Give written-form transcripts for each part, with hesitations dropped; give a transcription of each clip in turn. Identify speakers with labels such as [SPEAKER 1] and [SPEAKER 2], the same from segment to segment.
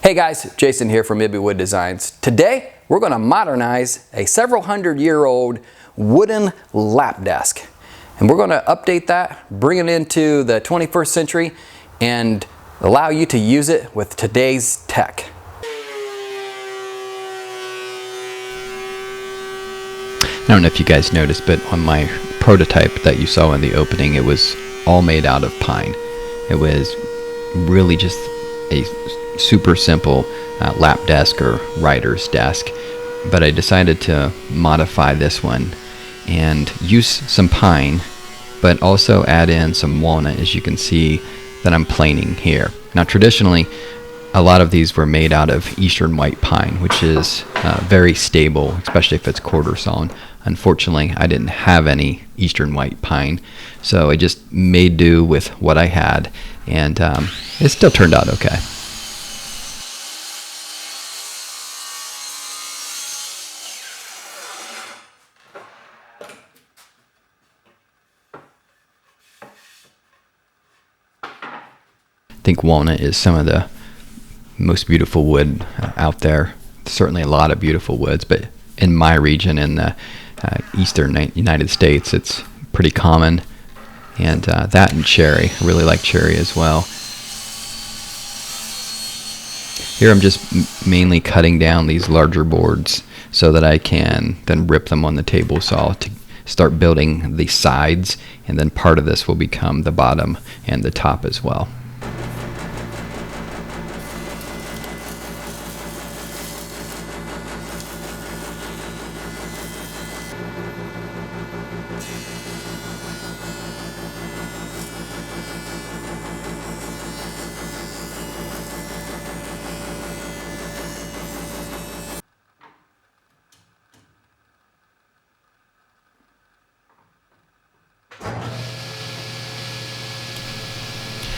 [SPEAKER 1] Hey guys, Jason here from Wood Designs. Today we're going to modernize a several hundred-year-old wooden lap desk. And we're going to update that, bring it into the 21st century, and allow you to use it with today's tech.
[SPEAKER 2] I don't know if you guys noticed, but on my prototype that you saw in the opening, it was all made out of pine. It was really just a super simple lap desk or writer's desk, but I decided to modify this one and use some pine, but also add in some walnut, as you can see that I'm planing here. Now traditionally, a lot of these were made out of eastern white pine, which is very stable, especially if it's quarter sawn. Unfortunately, I didn't have any eastern white pine, so I just made do with what I had, and it still turned out okay. I think walnut is some of the most beautiful wood out there. Certainly a lot of beautiful woods, but in my region, in the eastern United States, it's pretty common. And that and cherry. I really like cherry as well. Here I'm just mainly cutting down these larger boards so that I can then rip them on the table saw to start building the sides, and then part of this will become the bottom and the top as well.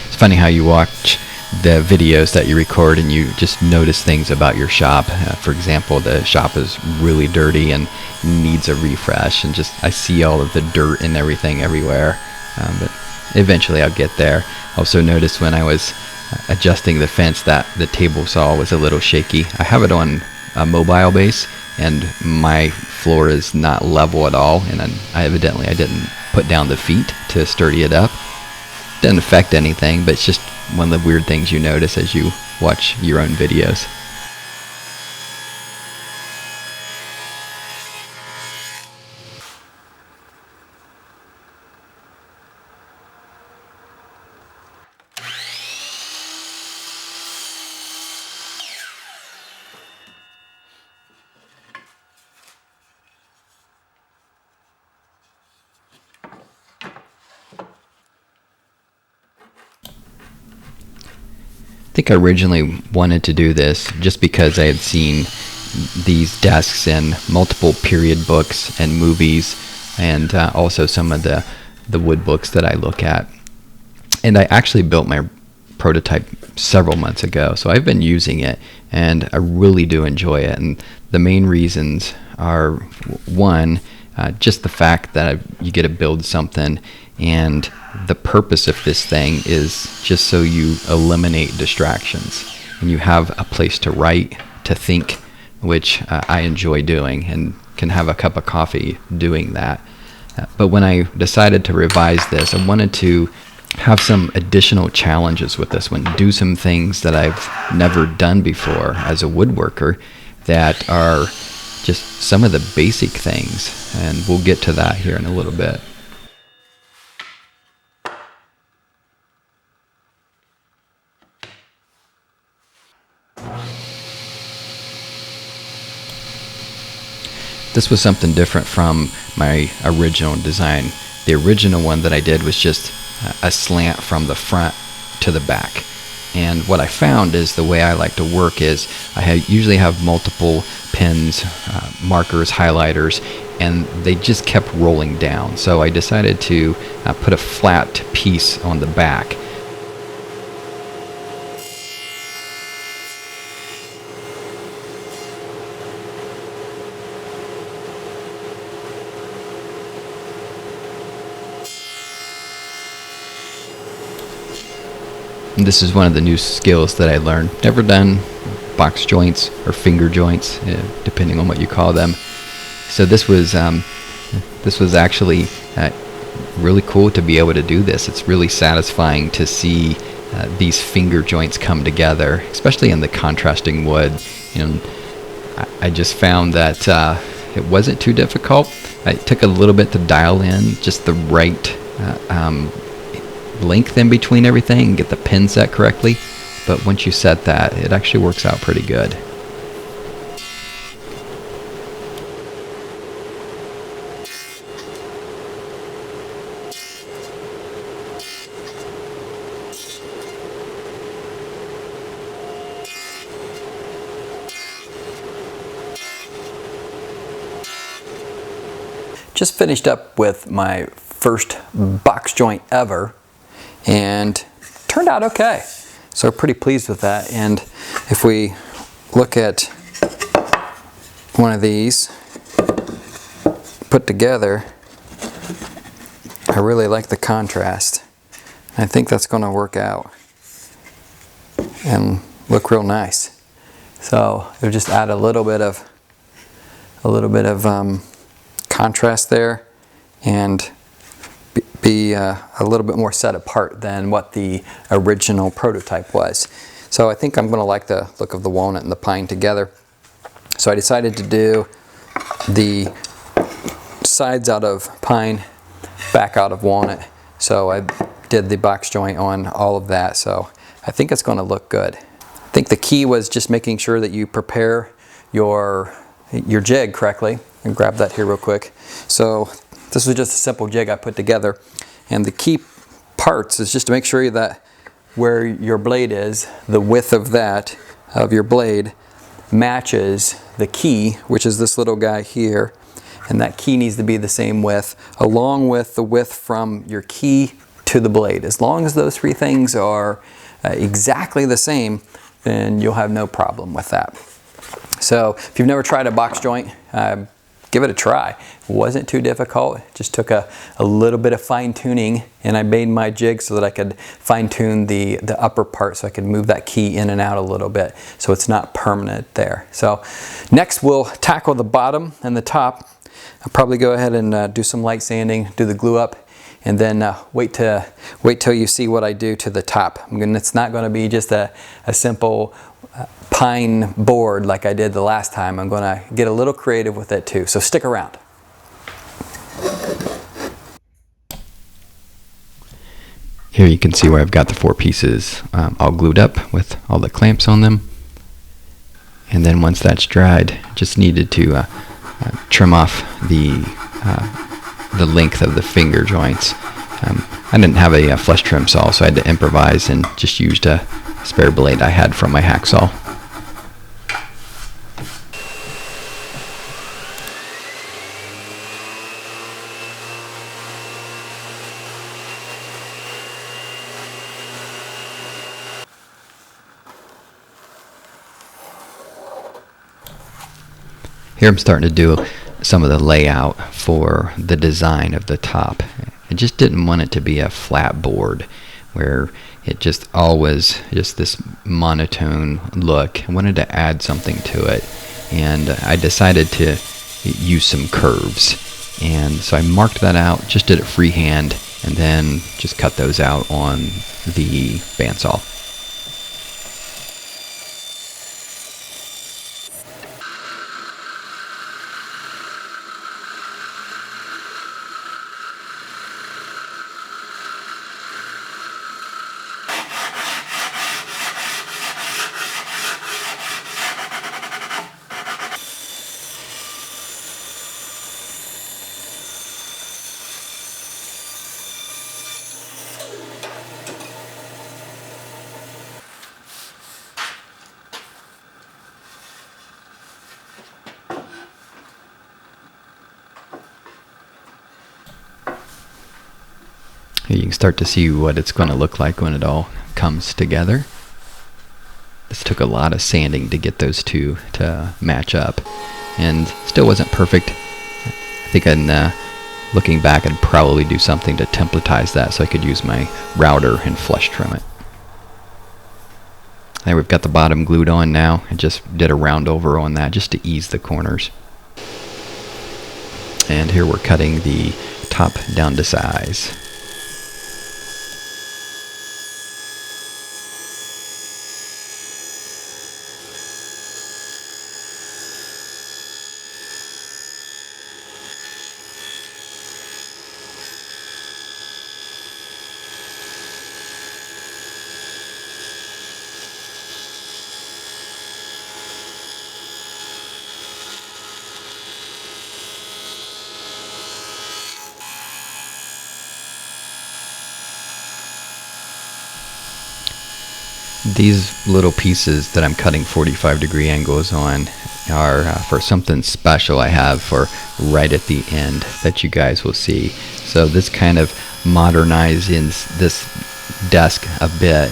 [SPEAKER 2] It's funny how you watch the videos that you record and you just notice things about your shop. For example, the shop is really dirty and needs a refresh, and just I see all of the dirt and everything everywhere, but eventually I'll get there. Also noticed when I was adjusting the fence that the table saw was a little shaky. I have it on a mobile base and my floor is not level at all, and I didn't put down the feet to sturdy it up. Doesn't affect anything, but it's just one of the weird things you notice as you watch your own videos. I think I originally wanted to do this just because I had seen these desks in multiple period books and movies, and also some of the wood books that I look at. And I actually built my prototype several months ago, so I've been using it and I really do enjoy it. And the main reasons are, one, just the fact that you get to build something, and the purpose of this thing is just so you eliminate distractions and you have a place to write, to think, which I enjoy doing and can have a cup of coffee doing that. But when I decided to revise this, I wanted to have some additional challenges with this one, do some things that I've never done before as a woodworker that are just some of the basic things, and we'll get to that here in a little bit. This was something different from my original design. The original one that I did was just a slant from the front to the back. And what I found is the way I like to work is I usually have multiple pens, markers, highlighters, and they just kept rolling down. So I decided to put a flat piece on the back. And this is one of the new skills that I learned. Never done box joints or finger joints, depending on what you call them. So this was actually really cool to be able to do this. It's really satisfying to see these finger joints come together, especially in the contrasting wood. I just found that it wasn't too difficult. It took a little bit to dial in just the right length in between everything and get the pin set correctly. But once you set that, it actually works out pretty good.
[SPEAKER 1] Just finished up with my first box joint ever, and turned out okay. So pretty pleased with that. And if we look at one of these put together, I really like the contrast. I think that's going to work out and look real nice. So it'll just add a little bit of contrast there, and be a little bit more set apart than what the original prototype was. So I think I'm going to like the look of the walnut and the pine together. So I decided to do the sides out of pine, back out of walnut. So I did the box joint on all of that. So I think it's going to look good. I think the key was just making sure that you prepare your jig correctly. And grab that here real quick. So this was just a simple jig I put together, and the key parts is just to make sure that where your blade is, the width of that of your blade matches the key, which is this little guy here, and that key needs to be the same width along with the width from your key to the blade. As long as those three things are exactly the same, then you'll have no problem with that. So if you've never tried a box joint, give it a try. It wasn't too difficult. It just took a little bit of fine tuning, and I made my jig so that I could fine tune the upper part, so I could move that key in and out a little bit so it's not permanent there. So next we'll tackle the bottom and the top. I'll probably go ahead and do some light sanding, do the glue up, and then wait till you see what I do to the top. It's not going to be just a simple pine board like I did the last time. I'm going to get a little creative with it too, so stick around.
[SPEAKER 2] Here you can see where I've got the 4 pieces all glued up with all the clamps on them. And then once that's dried, just needed to trim off the length of the finger joints. I didn't have a flush trim saw, so I had to improvise and just used a spare blade I had from my hacksaw. Here I'm starting to do some of the layout for the design of the top. I just didn't want it to be a flat board where it just always just this monotone look. I wanted to add something to it, and I decided to use some curves. And so I marked that out, just did it freehand, and then just cut those out on the bandsaw. You can start to see what it's going to look like when it all comes together. This took a lot of sanding to get those two to match up, and still wasn't perfect. I think looking back, I'd probably do something to templatize that so I could use my router and flush trim it. There, we've got the bottom glued on now. I just did a round over on that just to ease the corners. And here we're cutting the top down to size. These little pieces that I'm cutting 45-degree angles on are for something special I have for right at the end that you guys will see. So this kind of modernizes this desk a bit.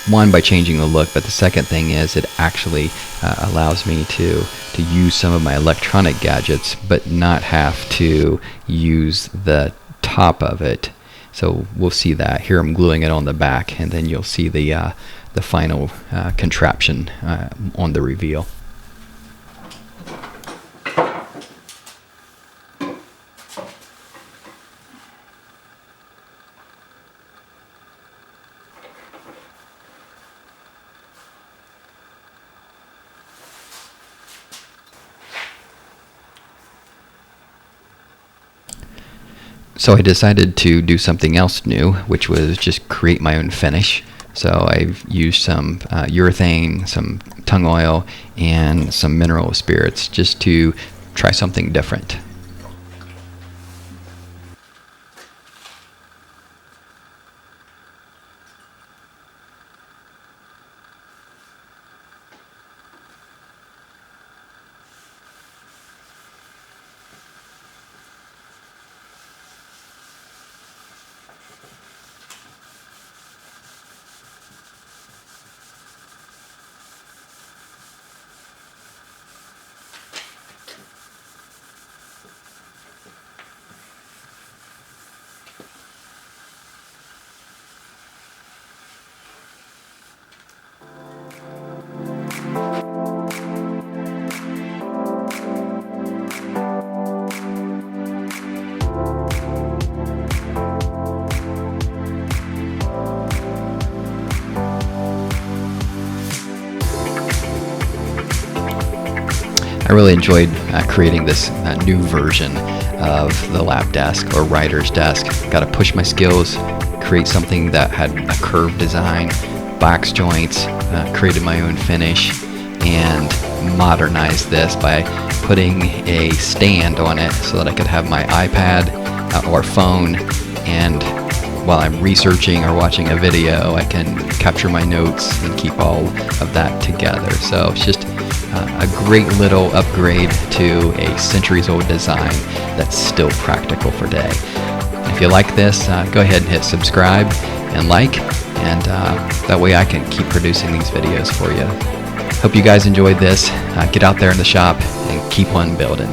[SPEAKER 2] One, by changing the look, but the second thing is it actually allows me to use some of my electronic gadgets but not have to use the top of it. So we'll see that. Here I'm gluing it on the back, and then you'll see the final contraption on the reveal. So I decided to do something else new, which was just create my own finish. So I've used some urethane, some tung oil, and some mineral spirits just to try something different. I really enjoyed creating this new version of the lap desk or rider's desk. Got to push my skills, create something that had a curved design, box joints, created my own finish, and modernized this by putting a stand on it so that I could have my iPad or phone, and while I'm researching or watching a video, I can capture my notes and keep all of that together. So it's just a great little upgrade to a centuries-old design that's still practical for today. If you like this, go ahead and hit subscribe and like, and that way I can keep producing these videos for you. Hope you guys enjoyed this. Get out there in the shop and keep on building.